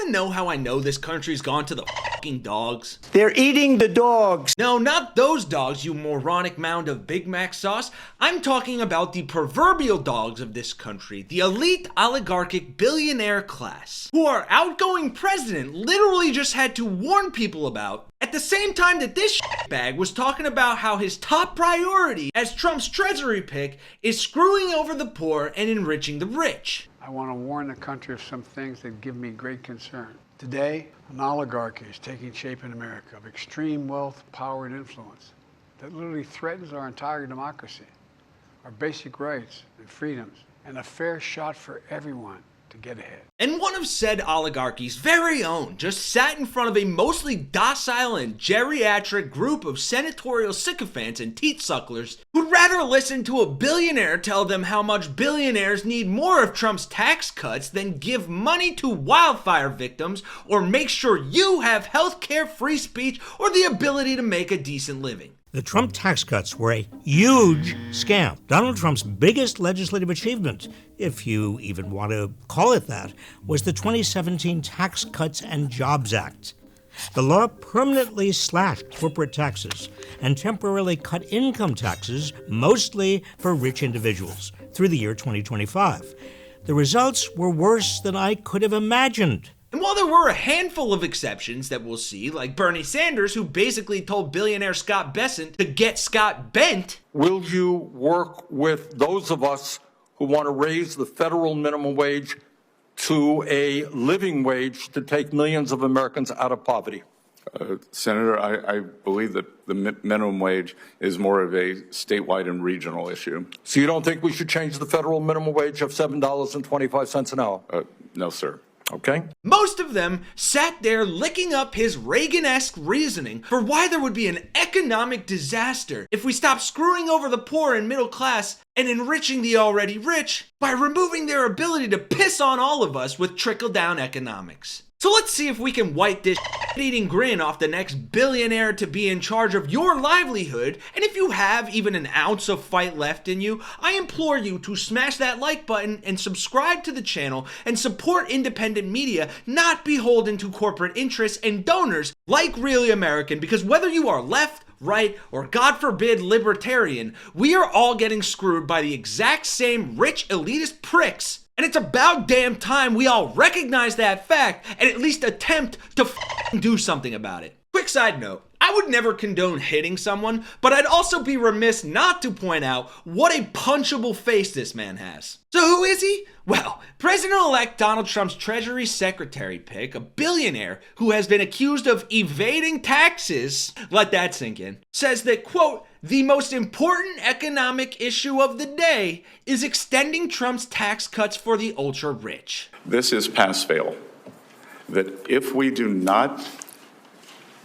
want to know how I know this country's gone to the fucking dogs? They're eating the dogs. No, not those dogs, you moronic mound of Big Mac sauce. I'm talking about the proverbial dogs of this country, the elite oligarchic billionaire class, who our outgoing president literally just had to warn people about at the same time that this shitbag was talking about how his top priority as Trump's treasury pick is screwing over the poor and enriching the rich. I want to warn the country of some things that give me great concern. Today, an oligarchy is taking shape in America of extreme wealth, power, and influence that literally threatens our entire democracy, our basic rights and freedoms, and a fair shot for everyone to get ahead. And one of said oligarchy's very own just sat in front of a mostly docile and geriatric group of senatorial sycophants and teat sucklers who'd rather listen to a billionaire tell them how much billionaires need more of Trump's tax cuts than give money to wildfire victims or make sure you have healthcare, free speech, or the ability to make a decent living. The Trump tax cuts were a huge scam. Donald Trump's biggest legislative achievement, if you even want to call it that, was the 2017 Tax Cuts and Jobs Act. The law permanently slashed corporate taxes and temporarily cut income taxes, mostly for rich individuals, through the year 2025. The results were worse than I could have imagined. And while there were a handful of exceptions that we'll see, like Bernie Sanders, who basically told billionaire Scott Bessent to get Scott bent. Will you work with those of us who want to raise the federal minimum wage to a living wage to take millions of Americans out of poverty? Senator, I believe that the minimum wage is more of a statewide and regional issue. So you don't think we should change the federal minimum wage of $7.25 an hour? No, sir. Okay. Most of them sat there licking up his Reagan-esque reasoning for why there would be an economic disaster if we stopped screwing over the poor and middle class and enriching the already rich by removing their ability to piss on all of us with trickle-down economics. So let's see if we can wipe this shit-eating grin off the next billionaire to be in charge of your livelihood. And if you have even an ounce of fight left in you, I implore you to smash that like button and subscribe to the channel and support independent media not beholden to corporate interests and donors like Really American, because whether you are left, right, or God forbid libertarian, we are all getting screwed by the exact same rich elitist pricks. And it's about damn time we all recognize that fact and at least attempt to do something about it. Quick side note, I would never condone hitting someone, but I'd also be remiss not to point out what a punchable face this man has. So who is he? Well, President-elect Donald Trump's Treasury Secretary pick, a billionaire who has been accused of evading taxes, let that sink in, says that, quote, the most important economic issue of the day is extending Trump's tax cuts for the ultra-rich. This is pass-fail. That if we do not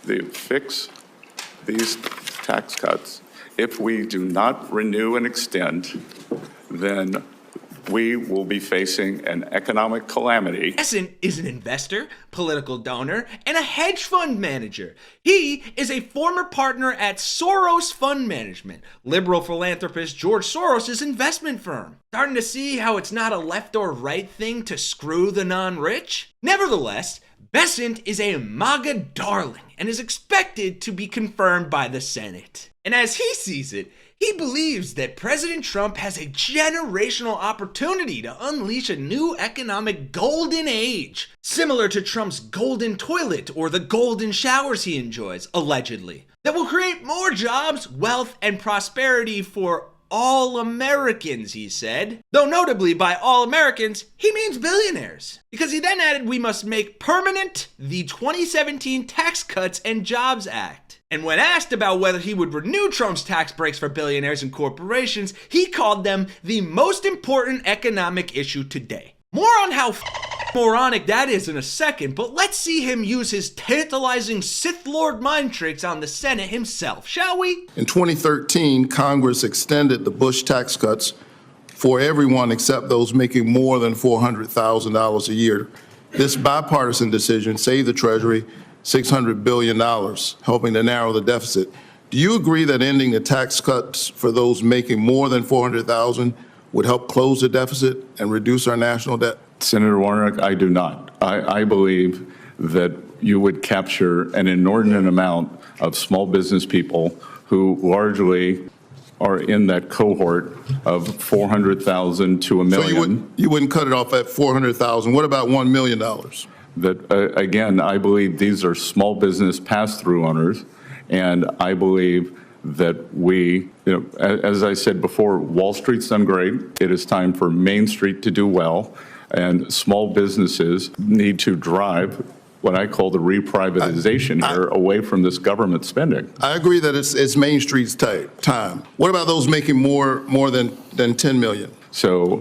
fix these tax cuts, if we do not renew and extend, then we will be facing an economic calamity. Bessent is an investor, political donor, and a hedge fund manager. He is a former partner at Soros Fund Management, liberal philanthropist George Soros' investment firm. Starting to see how it's not a left or right thing to screw the non-rich? Nevertheless, Bessent is a MAGA darling and is expected to be confirmed by the Senate. And as he sees it, he believes that President Trump has a generational opportunity to unleash a new economic golden age, similar to Trump's golden toilet or the golden showers he enjoys, allegedly, that will create more jobs, wealth, and prosperity for all Americans, he said. Though notably, by all Americans, he means billionaires. Because he then added we must make permanent the 2017 Tax Cuts and Jobs Act. And when asked about whether he would renew Trump's tax breaks for billionaires and corporations, he called them the most important economic issue today. More on how moronic that is in a second, but let's see him use his tantalizing Sith Lord mind tricks on the Senate himself, shall we? In 2013, Congress extended the Bush tax cuts for everyone except those making more than $400,000 a year. This bipartisan decision saved the Treasury $600 billion, helping to narrow the deficit. Do you agree that ending the tax cuts for those making more than $400,000 would help close the deficit and reduce our national debt? Senator Warnock, I do not. I believe that you would capture an inordinate amount of small business people who largely are in that cohort of 400,000 to a So million. you wouldn't cut it off at 400,000. What about $1 million? That, again, I believe these are small business pass-through owners, and I believe that we, as I said before, Wall Street's done great. It is time for Main Street to do well, and small businesses need to drive what I call the reprivatization here away from this government spending. I agree that it's Main Street's time. What about those making more than 10 million? So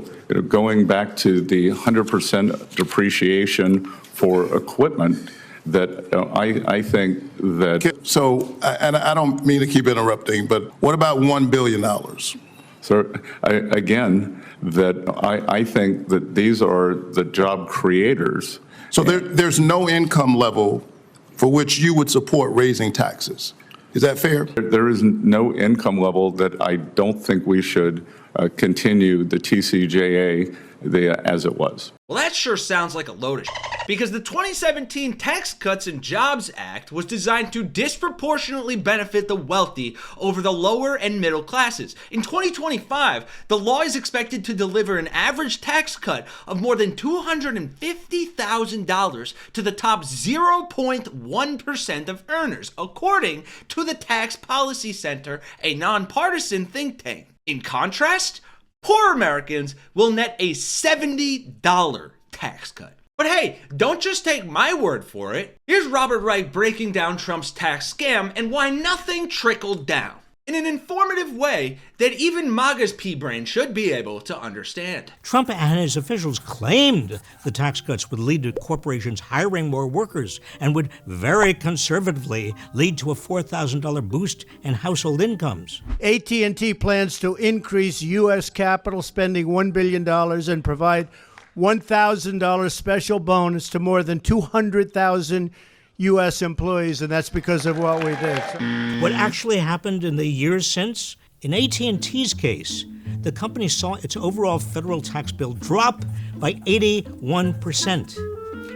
going back to the 100% depreciation for equipment, that I think that. So, and I don't mean to keep interrupting, but what about $1 billion? So again, that I think that these are the job creators. So there's no income level for which you would support raising taxes. Is that fair? There is no income level that I don't think we should continue the TCJA as it was. Well, that sure sounds like a load of because the 2017 Tax Cuts and Jobs Act was designed to disproportionately benefit the wealthy over the lower and middle classes. In 2025, the law is expected to deliver an average tax cut of more than $250,000 to the top 0.1% of earners, according to the Tax Policy Center, a nonpartisan think tank. In contrast, poor Americans will net a $70 tax cut. But hey, don't just take my word for it. Here's Robert Reich breaking down Trump's tax scam and why nothing trickled down in an informative way that even MAGA's pea-brain should be able to understand. Trump and his officials claimed the tax cuts would lead to corporations hiring more workers and would very conservatively lead to a $4,000 boost in household incomes. AT&T plans to increase U.S. capital spending $1 billion and provide $1,000 special bonus to more than 200,000 U.S. employees, and that's because of what we did. What actually happened in the years since? In AT&T's case, the company saw its overall federal tax bill drop by 81%.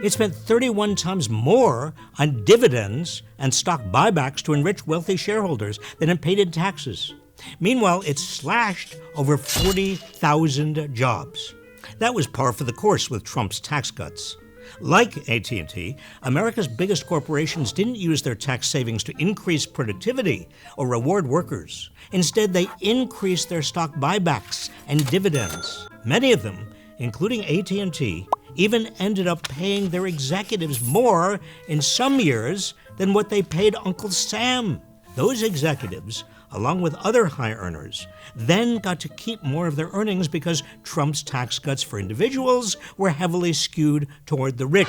It spent 31 times more on dividends and stock buybacks to enrich wealthy shareholders than it paid in taxes. Meanwhile, it slashed over 40,000 jobs. That was par for the course with Trump's tax cuts. Like AT&T, America's biggest corporations didn't use their tax savings to increase productivity or reward workers. Instead, they increased their stock buybacks and dividends. Many of them, including AT&T, even ended up paying their executives more in some years than what they paid Uncle Sam. Those executives, along with other high earners, then got to keep more of their earnings because Trump's tax cuts for individuals were heavily skewed toward the rich.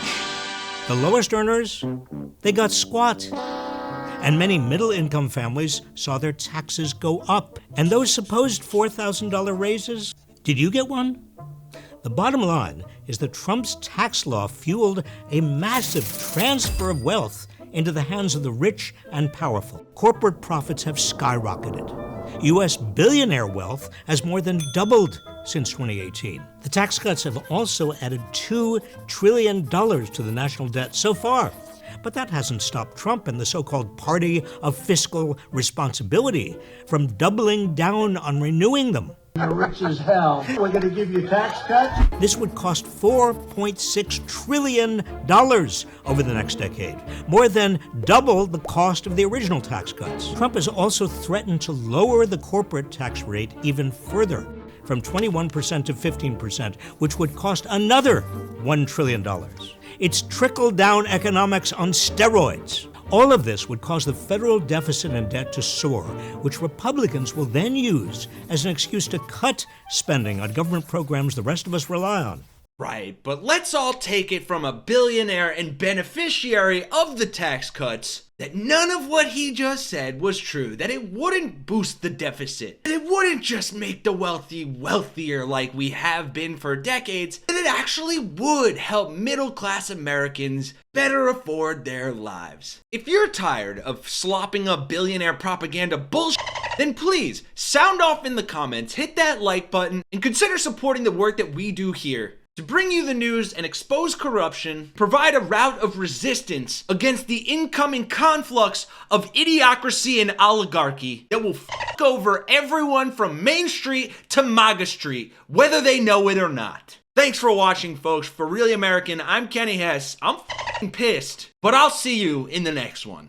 The lowest earners, they got squat. And many middle-income families saw their taxes go up. And those supposed $4,000 raises, did you get one? The bottom line is that Trump's tax law fueled a massive transfer of wealth into the hands of the rich and powerful. Corporate profits have skyrocketed. U.S. billionaire wealth has more than doubled since 2018. The tax cuts have also added $2 trillion to the national debt so far. But that hasn't stopped Trump and the so-called party of fiscal responsibility from doubling down on renewing them. You're rich as hell. We're going to give you tax cuts? This would cost $4.6 trillion over the next decade, more than double the cost of the original tax cuts. Trump has also threatened to lower the corporate tax rate even further, from 21% to 15%, which would cost another $1 trillion. It's trickle-down economics on steroids. All of this would cause the federal deficit and debt to soar, which Republicans will then use as an excuse to cut spending on government programs the rest of us rely on. Right, but let's all take it from a billionaire and beneficiary of the tax cuts that none of what he just said was true, that it wouldn't boost the deficit, that it wouldn't just make the wealthy wealthier like we have been for decades, that it actually would help middle-class Americans better afford their lives. If you're tired of slopping up billionaire propaganda bullshit, then please sound off in the comments, hit that like button, and consider supporting the work that we do here to bring you the news and expose corruption, provide a route of resistance against the incoming conflux of idiocracy and oligarchy that will fuck over everyone from Main Street to MAGA Street, whether they know it or not. Thanks for watching, folks. For Really American, I'm Kenny Hesse. I'm f***ing pissed, but I'll see you in the next one.